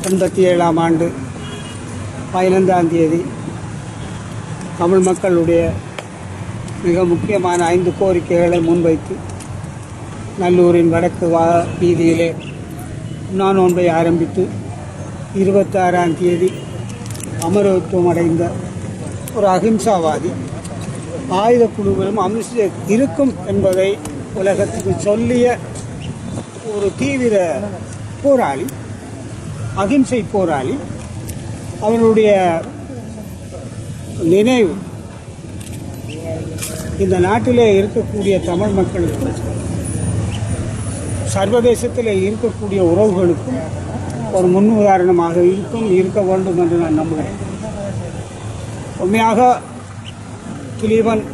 87ஆம் ஆண்டு 15ஆம் தேதி தமிழ் மக்களுடைய மிக முக்கியமான 5 கோரிக்கைகளை முன்வைத்து நல்லூரின் வடக்கு வீதியிலே உண்ணாநோன்பை ஆரம்பித்து 26ஆம் தேதி அமரத்துவம் அடைந்த ஒரு அகிம்சாவாதி ஆயுத குழுவிலும் அமித்ஷா இருக்கும் என்பதை உலகத்துக்கு சொல்லிய ஒரு தீவிர போராளி, அகிம்சை போராளி. அவனுடைய நினைவு இந்த நாட்டிலே இருக்கக்கூடிய தமிழ் மக்களுக்கும் சர்வதேசத்தில் இருக்கக்கூடிய உறவுகளுக்கும் ஒரு முன் உதாரணமாக இருக்க வேண்டும் என்று நான் நம்புகிறேன். உண்மையாக திலீபன்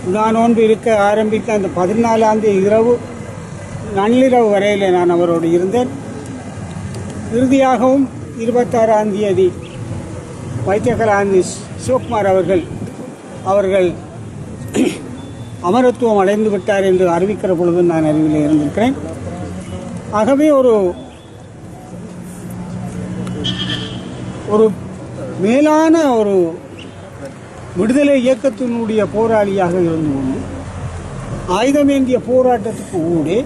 உண்ணாநோன்பு இருக்க ஆரம்பித்த அந்த 14ஆம் தேதி இரவு நள்ளிரவு வரையில் நான் அவரோடு இருந்தேன். இறுதியாகவும் 26ஆம் தேதி வைத்தியகலாநிதி சிவகுமார் அவர்கள் அமரத்துவம் அடைந்து விட்டார் என்று அறிவிக்கிற பொழுது நான் அறிவில் இருந்திருக்கிறேன். ஆகவே ஒரு மேலான ஒரு விடுதலை இயக்கத்தினுடைய போராளியாக இருந்து கொண்டு ஆயுதமேந்திய போராட்டத்துக்கு ஊடே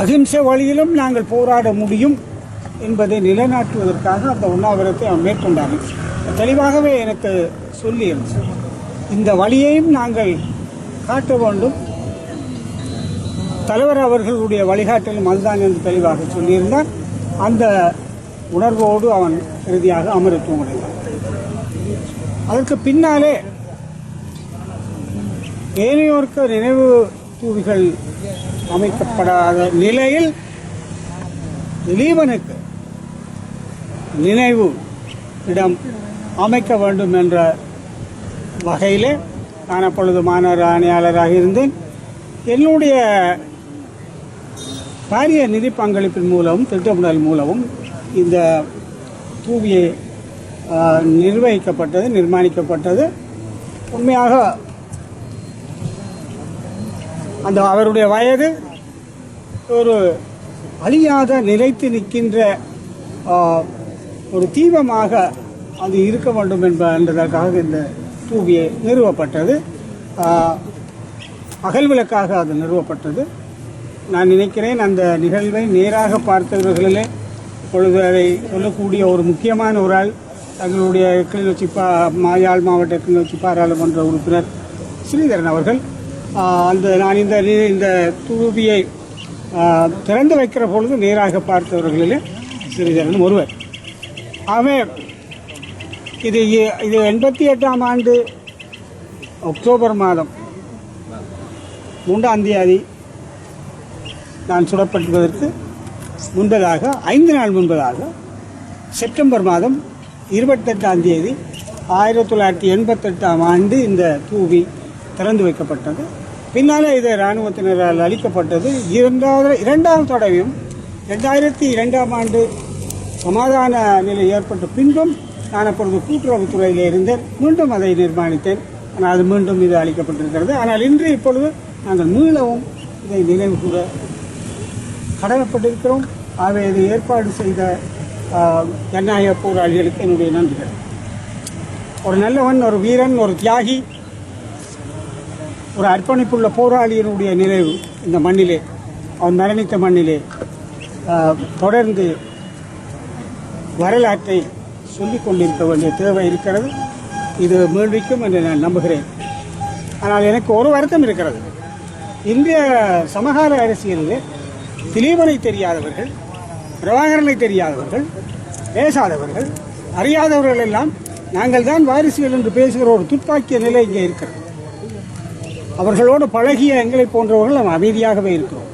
அகிம்சை வழியிலும் நாங்கள் போராட முடியும் என்பதை நிலைநாட்டுவதற்காக அந்த உண்ணாவிரத்தை அவன் மேற்கொண்டார். தெளிவாகவே எனக்கு சொல்லியிருந்தது, இந்த வழியையும் நாங்கள் காட்ட வேண்டும், தலைவர் அவர்களுடைய வழிகாட்டலும் அதுதான் என்று தெளிவாக சொல்லியிருந்தார். அந்த உணர்வோடு அவன் இறுதியாக அமரத்துவம் அடைந்தார். அதற்கு பின்னாலே ஏனையோருக்கு நினைவு தூவிகள் அமைக்கப்படாத நிலையில் திலீபனுக்கு நினைவு இடம் அமைக்க வேண்டும் என்ற வகையிலே நான் அப்பொழுது மாநகர ஆணையாளராக இருந்தேன். என்னுடைய பாரிய நிதி பங்களிப்பின் மூலமும் திட்டமிடல் மூலமும் இந்த தூவியை நிர்மாணிக்கப்பட்டது. உண்மையாக அந்த அவருடைய வயது ஒரு அழியாத நிலைத்து நிற்கின்ற ஒரு தீபமாக அது இருக்க வேண்டும் என்பதற்காக இந்த தூவியை நிறுவப்பட்டது. அகல்விளக்காக அது நிறுவப்பட்டது. நான் நினைக்கிறேன் அந்த நிகழ்வை நேராக பார்த்தவர்களிலே இப்பொழுது அதை சொல்லக்கூடிய ஒரு முக்கியமான ஒரு ஆள் தங்களுடைய கிளிநொச்சி யாழ் மாவட்ட கிளிநொச்சி பாராளுமன்ற உறுப்பினர் ஸ்ரீதரன் அவர்கள். நான் இந்த தூவியை திறந்து வைக்கிற பொழுது நேராக பார்த்தவர்களிலே ஸ்ரீதரன் ஒருவர். ஆகவே இது 88ஆம் ஆண்டு அக்டோபர் மாதம் 3ஆம் தேதி நான் சுடப்பட்டுவதற்கு முன்பதாக 5 நாள் முன்பதாக செப்டம்பர் மாதம் 28ஆம் தேதி 1988ஆம் ஆண்டு இந்த தூவி திறந்து வைக்கப்பட்டது. பின்னாலே இது இராணுவத்தினரால் அளிக்கப்பட்டது. இரண்டாவது தடவையும் 2002ஆம் ஆண்டு சமாதான நிலை ஏற்பட்ட பின்பும் நான் அப்பொழுது கூட்டுறவுத்துறையில் இருந்தேன். மீண்டும் அதை நிர்மாணித்தேன். ஆனால் அது மீண்டும் இது அளிக்கப்பட்டிருக்கிறது. ஆனால் இப்பொழுது நாங்கள் மீளவும் இதை நினைவு கூற கடமைப்பட்டிருக்கிறோம். ஆகவே இதை ஏற்பாடு செய்த ஜனநாயக போராளிகளுக்கு என்னுடைய நன்றிகள். ஒரு நல்லவன், ஒரு வீரன், ஒரு தியாகி, ஒரு அர்ப்பணிப்புள்ள போராளியினுடைய நினைவு இந்த மண்ணிலே, அவன் மரணித்த மண்ணிலே தொடர்ந்து வரலாற்றை சொல்லிக் கொண்டிருக்க வேண்டிய தேவை இருக்கிறது. இது மீழ்விக்கும் என்று நான் நம்புகிறேன். ஆனால் எனக்கு ஒரு வருத்தம் இருக்கிறது. இந்திய சமகால அரசியலில் திலீபனை தெரியாதவர்கள், பிரபாகரனை தெரியாதவர்கள், பேசாதவர்கள், அறியாதவர்கள் எல்லாம் நாங்கள் தான் வாரிசுகள் என்று பேசுகிற ஒரு துப்பாக்கிய நிலை இங்கே இருக்கிறது. அவர்களோடு பழகிய எங்களை போன்றவர்கள் நாம் அமைதியாகவே இருக்கிறோம்.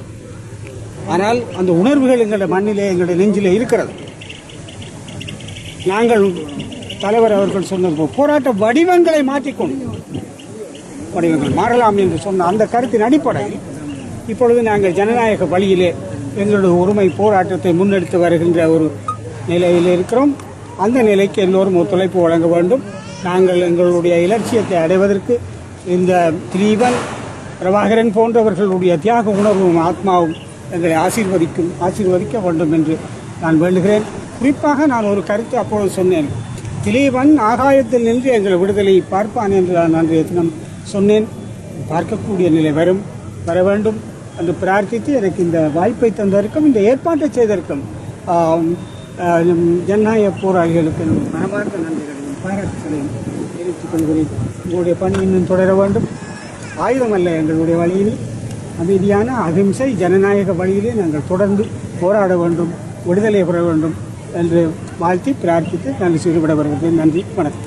ஆனால் அந்த உணர்வுகள் எங்களுடைய மண்ணிலே, எங்களுடைய நெஞ்சிலே இருக்கிறது. நாங்கள் தலைவர் அவர்கள் சொன்ன போராட்ட வடிவங்களை மாற்றிக்கொண்டு வடிவங்கள் மாறலாம் என்று சொன்ன அந்த கருத்தின் அடிப்படையில் இப்பொழுது நாங்கள் ஜனநாயக வழியிலே எங்களுடைய உரிமை போராட்டத்தை முன்னெடுத்து வருகின்ற ஒரு நிலையில் இருக்கிறோம். அந்த நிலைக்கு எல்லோரும் ஒத்துழைப்பு வழங்க வேண்டும். நாங்கள் எங்களுடைய இலட்சியத்தை அடைவதற்கு இந்த திலீபன், பிரபாகரன் போன்றவர்களுடைய தியாக உணர்வும் ஆத்மாவும் எங்களை ஆசீர்வதிக்க வேண்டும் என்று நான் வேண்டுகிறேன். குறிப்பாக நான் ஒரு கருத்து அப்பொழுது சொன்னேன். திலீபன் ஆகாயத்தில் நின்று எங்கள் விடுதலை பார்ப்பான் என்று நான் அன்றைய தினம் சொன்னேன். பார்க்கக்கூடிய நிலை வர வேண்டும் என்று பிரார்த்தித்து எனக்கு இந்த வாய்ப்பை தந்ததற்கும் இந்த ஏற்பாட்டை செய்ததற்கும் ஜனநாயக போராளிகளுக்கு மனமார்ந்த நன்றிகளையும் பாராட்டுகளையும் தெரிவித்துக் கொள்கிறேன். உங்களுடைய பணி இன்னும் தொடர வேண்டும். ஆயுதமல்ல எங்களுடைய வழியில் அமைதியான அகிம்சை ஜனநாயக வழியிலே நாங்கள் தொடர்ந்து போராட வேண்டும், விடுதலை பெற வேண்டும் என்று வாழ்த்தி பிரார்த்தித்து நான் சிறுபட வருகிறேன். நன்றி, வணக்கம்.